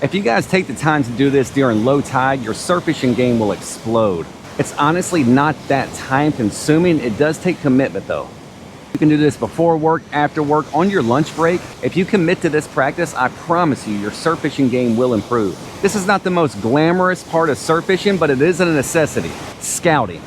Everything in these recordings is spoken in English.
If you guys take the time to do this during low tide, your surf fishing game will explode. It's honestly not that time consuming. It does take commitment though. You can do this before work, after work, on your lunch break. If you commit to this practice, I promise you, your surf fishing game will improve. This is not the most glamorous part of surf fishing, but it is a necessity. Scouting.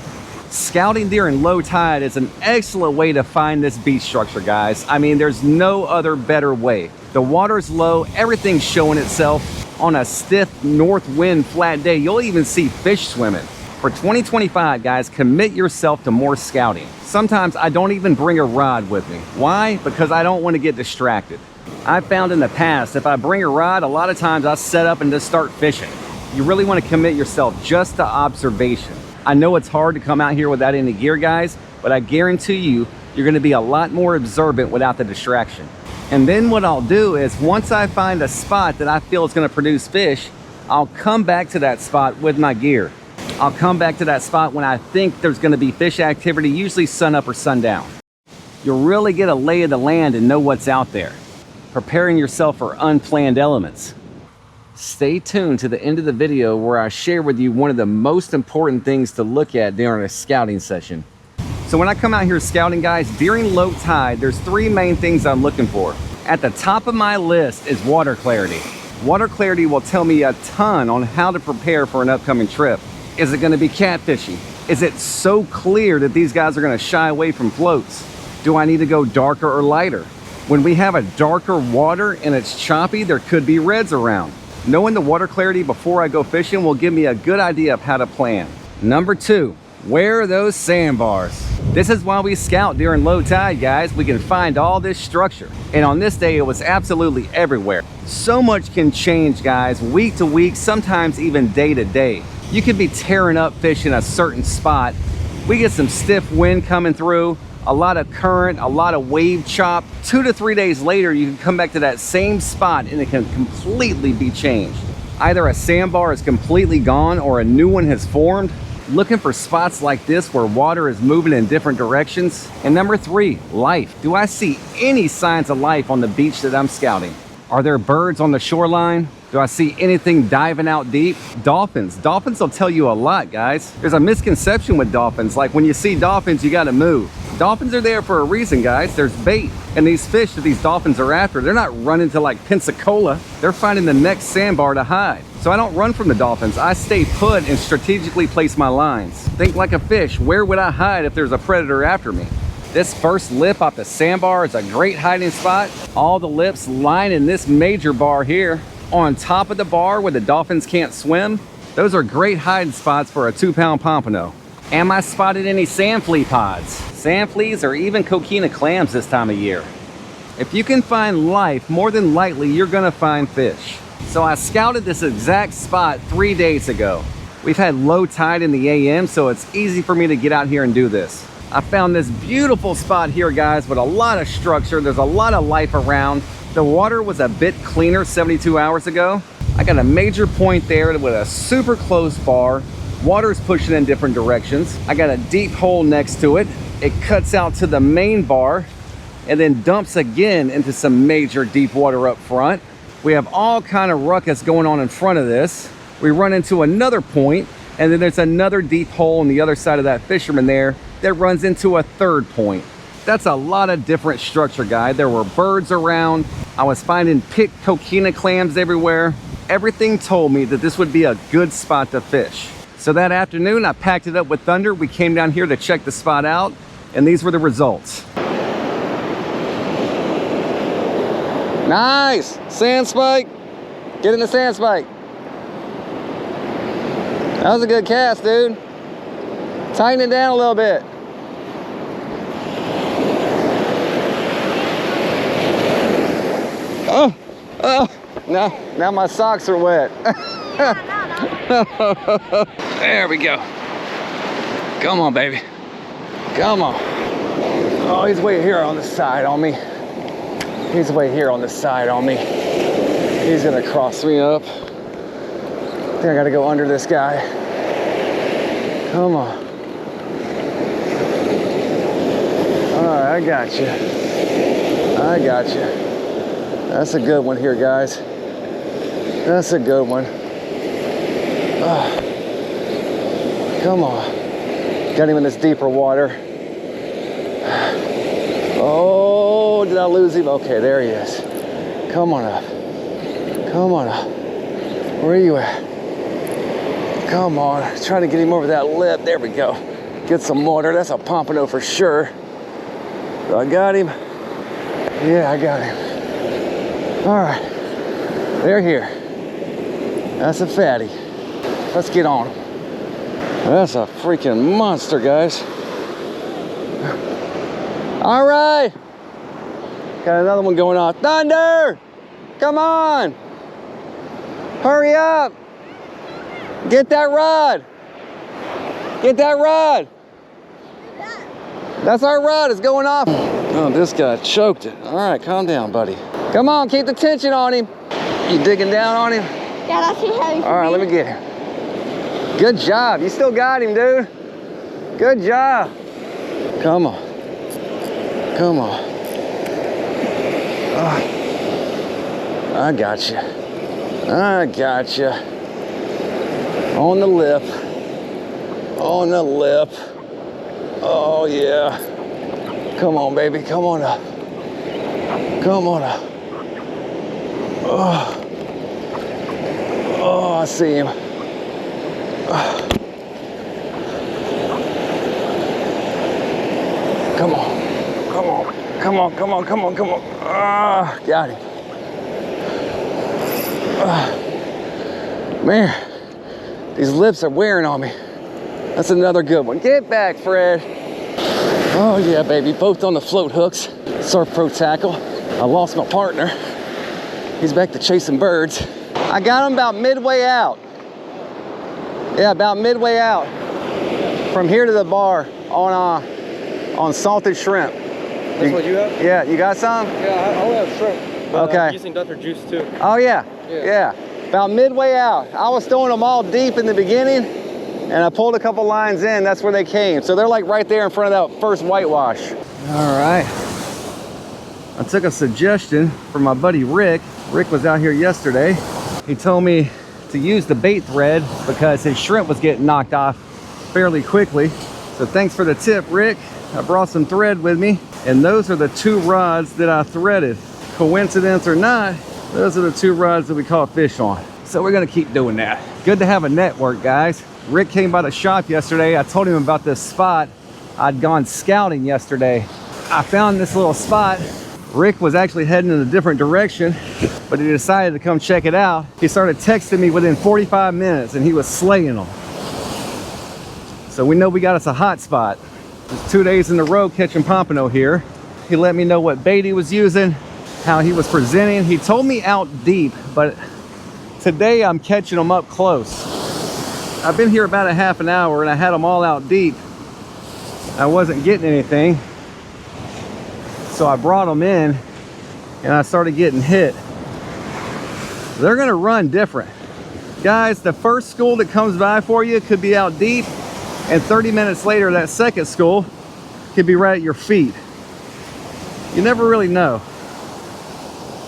Scouting during low tide is an excellent way to find this beach structure, guys. I mean, there's no other better way. The water's low, everything's showing itself. On a stiff north wind flat day, you'll even see fish swimming. For 2025, guys, commit yourself to more scouting. Sometimes I don't even bring a rod with me. Why? Because I don't want to get distracted. I've found in the past, if I bring a rod, a lot of times I set up and just start fishing. You really want to commit yourself just to observation. I know it's hard to come out here without any gear, guys, but I guarantee you, you're going to be a lot more observant without the distraction. And then what I'll do is, once I find a spot that I feel is going to produce fish, I'll come back to that spot with my gear. I'll come back to that spot when I think there's going to be fish activity, usually sun up or sundown. You'll really get a lay of the land and know what's out there, preparing yourself for unplanned elements. Stay tuned to the end of the video where I share with you one of the most important things to look at during a scouting session. So when I come out here scouting, guys, during low tide, there's three main things I'm looking for. At the top of my list is water clarity. Water clarity will tell me a ton on how to prepare for an upcoming trip. Is it going to be catfishing? Is it so clear that these guys are going to shy away from floats? Do I need to go darker or lighter? When we have a darker water and it's choppy, there could be reds around. Knowing the water clarity before I go fishing will give me a good idea of how to plan. Number two, where are those sandbars? This is why we scout during low tide, guys. We can find all this structure. And on this day, it was absolutely everywhere. So much can change, guys, week to week, sometimes even day to day. You could be tearing up fish in a certain spot. We get some stiff wind coming through, a lot of current, a lot of wave chop. 2 to 3 days later, you can come back to that same spot and it can completely be changed. Either a sandbar is completely gone or a new one has formed. Looking for spots like this where water is moving in different directions. And number three, life. Do I see any signs of life on the beach that I'm scouting? Are there birds on the shoreline? Do I see anything diving out deep? Dolphins. Dolphins will tell you a lot, guys. There's a misconception with dolphins. Like when you see dolphins, you gotta move. Dolphins are there for a reason, guys. There's bait. And these fish that these dolphins are after, they're not running to like Pensacola. They're finding the next sandbar to hide. So I don't run from the dolphins. I stay put and strategically place my lines. Think like a fish. Where would I hide if there's a predator after me? This first lip off the sandbar is a great hiding spot. All the lips lining this major bar here. On top of the bar where the dolphins can't swim. Those are great hiding spots for a 2-pound pompano. Am I spotted any sand flea pods? Sand fleas or even coquina clams this time of year. If you can find life, more than likely you're gonna find fish. So I scouted this exact spot 3 days ago. We've had low tide in the AM, so it's easy for me to get out here and do this. I found this beautiful spot here, guys, with a lot of structure. There's a lot of life around. The water was a bit cleaner 72 hours ago. I got a major point there with a super close bar. Water's pushing in different directions. I got a deep hole next to it. It cuts out to the main bar and then dumps again into some major deep water up front. We have all kind of ruckus going on in front of this. We run into another point, and then there's another deep hole on the other side of that fisherman there that runs into a third point. That's a lot of different structure, guys. There were birds around. I was finding picked coquina clams everywhere. Everything told me that this would be a good spot to fish. So that afternoon, I packed it up with Thunder. We came down here to check the spot out, and these were the results. Nice! Sand spike! Get in the sand spike. That was a good cast, dude. Tighten it down a little bit. Oh, now my socks are wet. There we go. Come on, baby. Come on. Oh, he's way here on the side on me. He's way here on the side on me. He's gonna cross me up. I think I gotta go under this guy. Come on. All right, I got you. I got you. That's a good one here, guys. That's a good one. Come on. Got him in this deeper water. Oh, did I lose him? Okay, there he is. Come on up. Come on up. Where are you at? Come on. Trying to get him over that lip. There we go. Get some water. That's a pompano for sure. So I got him. Yeah, I got him. All right. They're here. That's a fatty. Let's get on him. That's a freaking monster, guys. All right. Got another one going on. Thunder! Come on! Hurry up! Get that rod! Get that rod! That's our rod. It's going off. Oh, this guy choked it. All right, calm down, buddy. Come on, keep the tension on him. You digging down on him? Yeah, that's too heavy for All right, me. let me get him. Good job. You still got him, dude. Good job. Come on. Come on. I got you. I got you. On the lip. On the lip. Oh, yeah. Come on, baby. Come on up. Come on up. Oh, I see him. Come on. Come on. Come on. Come on. Come on. Come on. Got him. Man, these lips are wearing on me. That's another good one. Get back, Fred. Oh, yeah, baby. Both on the float hooks. Surf Pro tackle. I lost my partner. He's back to chasing birds. I got him about midway out. Yeah, about midway out. From here to the bar on salted shrimp. That's what you have? Yeah, you got some? Yeah, I only have shrimp. But Okay. I'm using Dr. Juice too. Oh, yeah. Yeah. Yeah. About midway out. I was throwing them all deep in the beginning, and I pulled a couple lines in. That's where they came. So they're like right there in front of that first whitewash. All right. I took a suggestion from my buddy Rick. Rick was out here yesterday. He told me to use the bait thread because his shrimp was getting knocked off fairly quickly. So thanks for the tip, Rick. I brought some thread with me, and those are the two rods that I threaded. Coincidence or not, those are the two rods that we caught fish on. So we're gonna keep doing that. Good to have a network, guys. Rick came by the shop yesterday. I told him about this spot. I'd gone scouting yesterday. I found this little spot. Rick was actually heading in a different direction, but he decided to come check it out. He started texting me within 45 minutes, and he was slaying them. So we know we got us a hot spot. It's 2 days in a row catching pompano here. He let me know what bait he was using, how he was presenting. He told me out deep, but today I'm catching them up close. I've been here about a half an hour, and I had them all out deep. I wasn't getting anything. So I brought them in, and I started getting hit. They're gonna run different. Guys, the first school that comes by for you could be out deep, and 30 minutes later, that second school could be right at your feet. You never really know.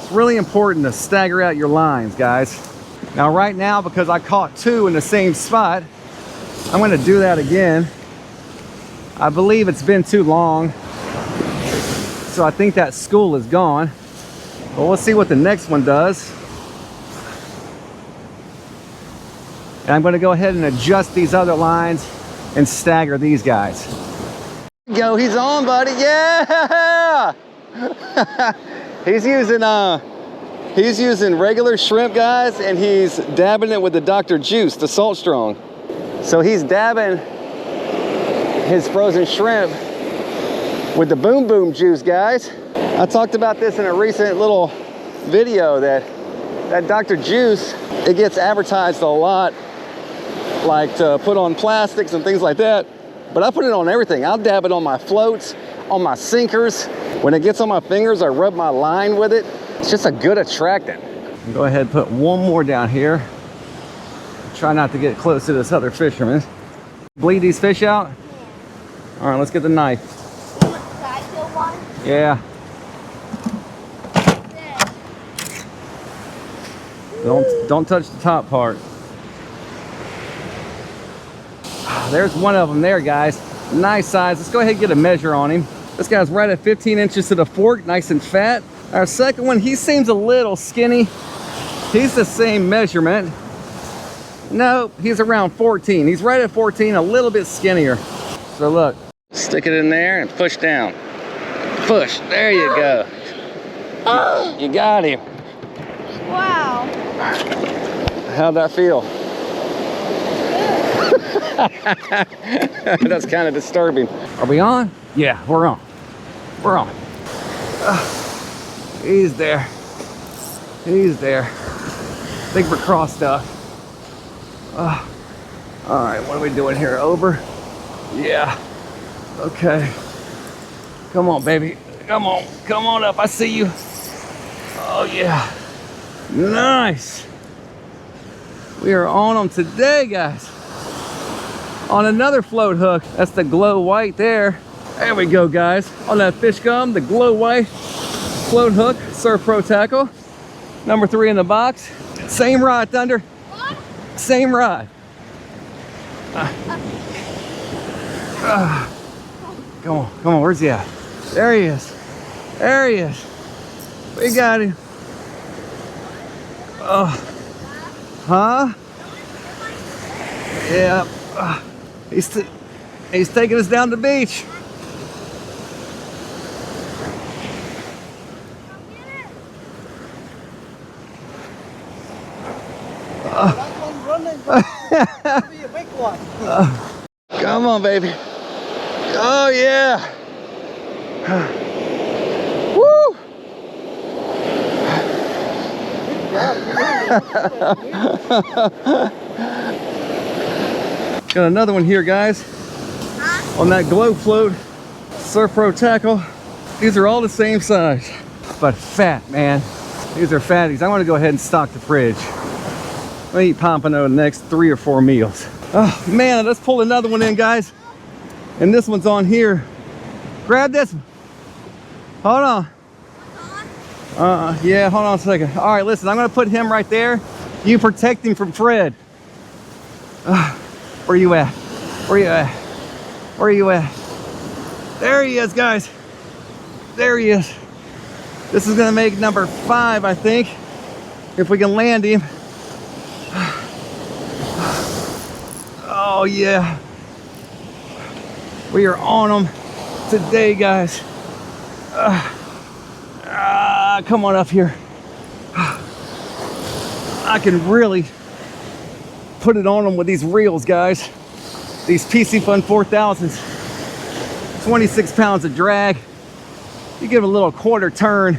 It's really important to stagger out your lines, guys. Now right now, because I caught two in the same spot, I'm gonna do that again. I believe it's been too long, so I think that school is gone. But we'll see what the next one does. And I'm gonna go ahead and adjust these other lines and stagger these guys. Go, he's on, buddy, yeah! He's using regular shrimp, guys, and he's dabbing it with the Dr. Juice, the Salt Strong. So he's dabbing his frozen shrimp with the Boom Boom Juice, guys. I talked about this in a recent little video that Dr. Juice, it gets advertised a lot, like to put on plastics and things like that, but I put it on everything. I'll dab it on my floats, on my sinkers. When it gets on my fingers, I rub my line with it. It's just a good attractant. Go ahead and put one more down here. Try not to get close to this other fisherman. Bleed these fish out. All right, let's get the knife. Yeah. Don't touch the top part. There's one of them there, guys. Nice size. Let's go ahead and get a measure on him. This guy's right at 15 inches to the fork, nice and fat. Our second one, he seems a little skinny. He's the same measurement. No, he's around 14. He's right at 14, a little bit skinnier. So look, stick it in there and push down. Push, there you go. You got him. Wow. How'd that feel? That's kind of disturbing. Are we on? Yeah, we're on. We're on. He's there. He's there. I think we're crossed up. All right, what are we doing here? Over? Yeah. Okay. Come on, baby. Come on. Come on up. I see you. Oh, yeah. Nice. We are on them today, guys. On another float hook. That's the glow white there. There we go, guys. On that fish gum, the glow white float hook, Surf Pro tackle. Number 3 in the box. Same rod, Thunder. Same rod. Come on, come on. Where's he at? There he is. There he is. We got him. Huh? Yeah. He's taking us down the beach. That one's running. That'll be a big one. Come on, baby. Oh, yeah. Woo! Got another one here, guys. On that glow float, Surf Pro tackle. These are all the same size, but fat, man. These are fatties. I want to go ahead and stock the fridge. I'll eat Pompano the next 3 or 4 meals. Oh man, let's pull another one in, guys. And this one's on here. Grab this one. Hold on. Yeah, hold on a second. All right, listen, I'm gonna put him right there. You protect him from Fred. Where you at? Where you at? Where you at? There he is, guys. There he is. This is gonna make number 5, I think, if we can land him. Oh yeah. We are on them today, guys. Come on up here. I can really put it on them with these reels, guys. These PC Fun 4000s. 26 pounds of drag. You give it a little quarter turn,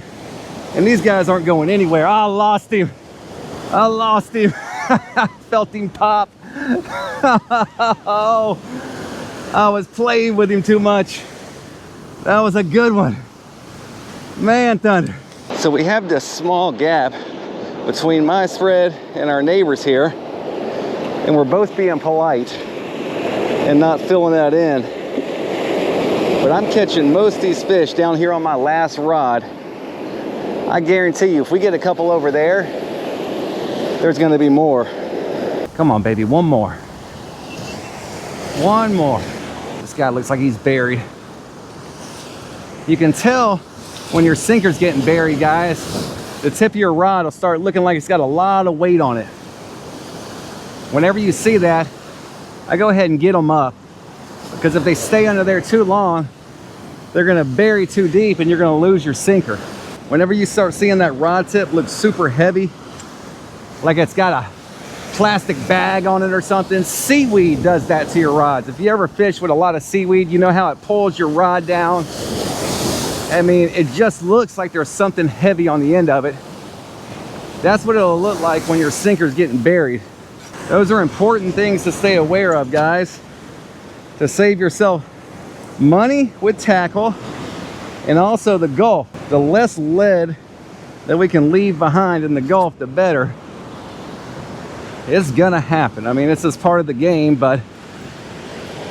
and these guys aren't going anywhere. I lost him. I lost him. I felt him pop. Oh, I was playing with him too much. That was a good one. Man, Thunder. So we have this small gap between my spread and our neighbors here, and we're both being polite and not filling that in. But I'm catching most of these fish down here on my last rod. I guarantee you, if we get a couple over there, there's gonna be more. Come on, baby, one more. One more. This guy looks like he's buried. You can tell when your sinker's getting buried, guys. The tip of your rod will start looking like it's got a lot of weight on it. Whenever you see that, I go ahead and get them up, because if they stay under there too long, they're gonna bury too deep and you're gonna lose your sinker. Whenever you start seeing that rod tip look super heavy, like it's got a plastic bag on it or something, seaweed does that to your rods. If you ever fish with a lot of seaweed, you know how it pulls your rod down. I mean, it just looks like there's something heavy on the end of it. That's what it'll look like when your sinker's getting buried. Those are important things to stay aware of, guys, to save yourself money with tackle, and also the Gulf. The less lead that we can leave behind in the Gulf, the better. It's gonna happen. I mean, it's just part of the game, but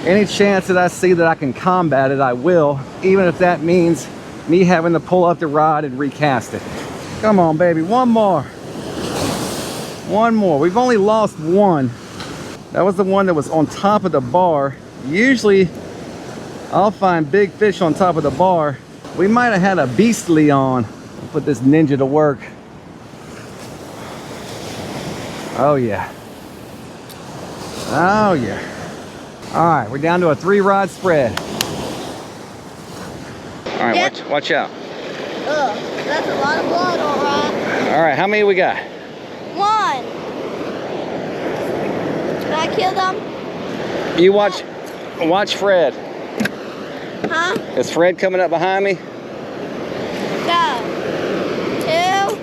any chance that I see that I can combat it, I will, even if that means me having to pull up the rod and recast it. Come on, baby, one more. One more. We've only lost one. That was the one that was on top of the bar. Usually, I'll find big fish on top of the bar. We might have had a beastly on. I'll put this ninja to work. Oh yeah. Oh yeah. All right, we're down to a 3-rod spread. All right, Yep. watch out. Ugh, that's a lot of blood, all right. All right, how many we got? 1. Can I kill them? You watch Fred. Huh? Is Fred coming up behind me? No. 2.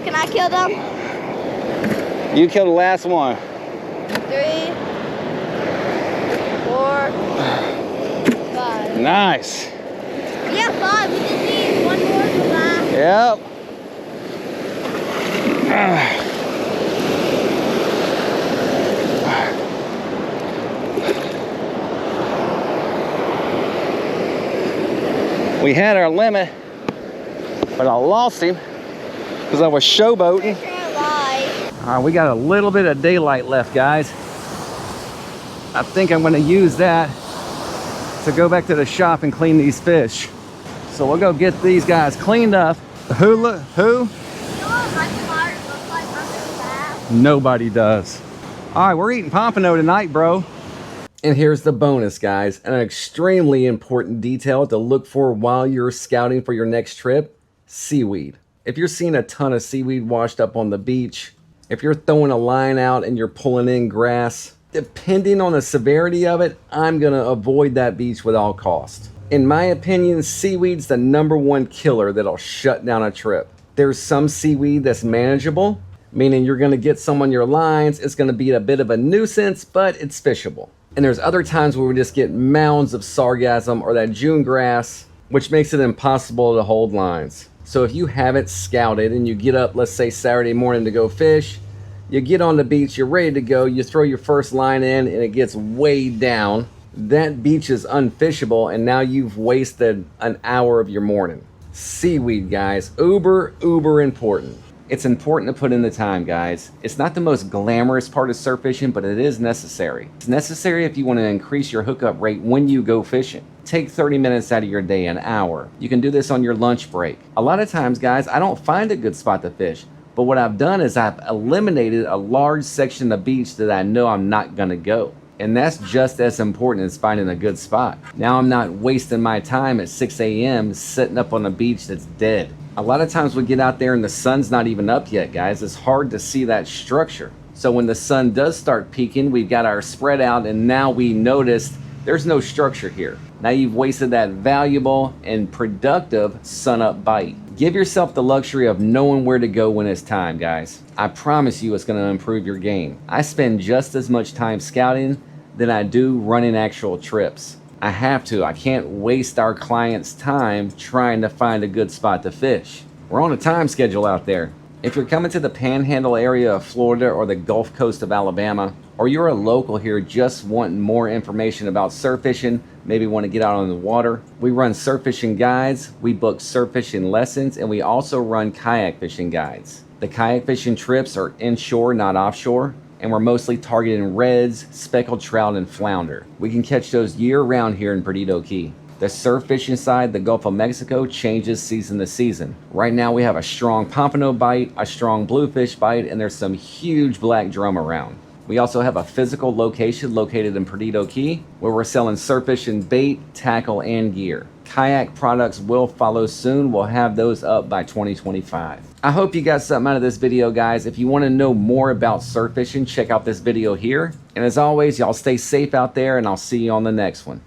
Can I kill them? You kill the last one. 3, 4, 5. Nice. Yeah, 5. We just need one more for that. Yep. We had our limit, but I lost him because I was showboating. All right, we got a little bit of daylight left, guys. I think I'm going to use that to go back to the shop and clean these fish. So we'll go get these guys cleaned up. Who? You know what my fire looks like under that? Nobody does. All right, we're eating Pompano tonight, bro. And here's the bonus, guys. An extremely important detail to look for while you're scouting for your next trip: seaweed. If you're seeing a ton of seaweed washed up on the beach, if you're throwing a line out and you're pulling in grass, depending on the severity of it, I'm gonna avoid that beach with all cost. In my opinion, seaweed's the #1 killer that'll shut down a trip. There's some seaweed that's manageable, meaning you're gonna get some on your lines, it's gonna be a bit of a nuisance, but it's fishable. And there's other times where we just get mounds of sargassum or that June grass, which makes it impossible to hold lines. So if you haven't scouted and you get up, let's say Saturday morning to go fish, you get on the beach, you're ready to go, you throw your first line in and it gets way down, that beach is unfishable and now you've wasted an hour of your morning. Seaweed, guys, uber important. It's important to put in the time, guys. It's not the most glamorous part of surf fishing, but it is necessary. It's necessary if you want to increase your hookup rate when you go fishing. Take 30 minutes out of your day, an hour. You can do this on your lunch break. A lot of times, guys, I don't find a good spot to fish, but what I've done is I've eliminated a large section of the beach that I know I'm not gonna go. And that's just as important as finding a good spot. Now I'm not wasting my time at 6 a.m. sitting up on a beach that's dead. A lot of times we get out there and the sun's not even up yet, guys. It's hard to see that structure. So when the sun does start peaking, we've got our spread out and now we noticed there's no structure here. Now you've wasted that valuable and productive sun-up bite. Give yourself the luxury of knowing where to go when it's time, guys. I promise you it's gonna improve your game. I spend just as much time scouting than I do running actual trips. I have to. I can't waste our clients' time trying to find a good spot to fish. We're on a time schedule out there. If you're coming to the Panhandle area of Florida or the Gulf Coast of Alabama, or you're a local here just wanting more information about surf fishing, maybe want to get out on the water, we run surf fishing guides, we book surf fishing lessons, and we also run kayak fishing guides. The kayak fishing trips are inshore, not offshore, and we're mostly targeting reds, speckled trout, and flounder. We can catch those year-round here in Perdido Key. The surf fishing side, the Gulf of Mexico, changes season to season. Right now we have a strong pompano bite, a strong bluefish bite, and there's some huge black drum around. We also have a physical location located in Perdido Key where we're selling surf fishing bait, tackle, and gear. Kayak products will follow soon. We'll have those up by 2025. I hope you got something out of this video, guys. If you want to know more about surf fishing, check out this video here. And as always, y'all stay safe out there, and I'll see you on the next one.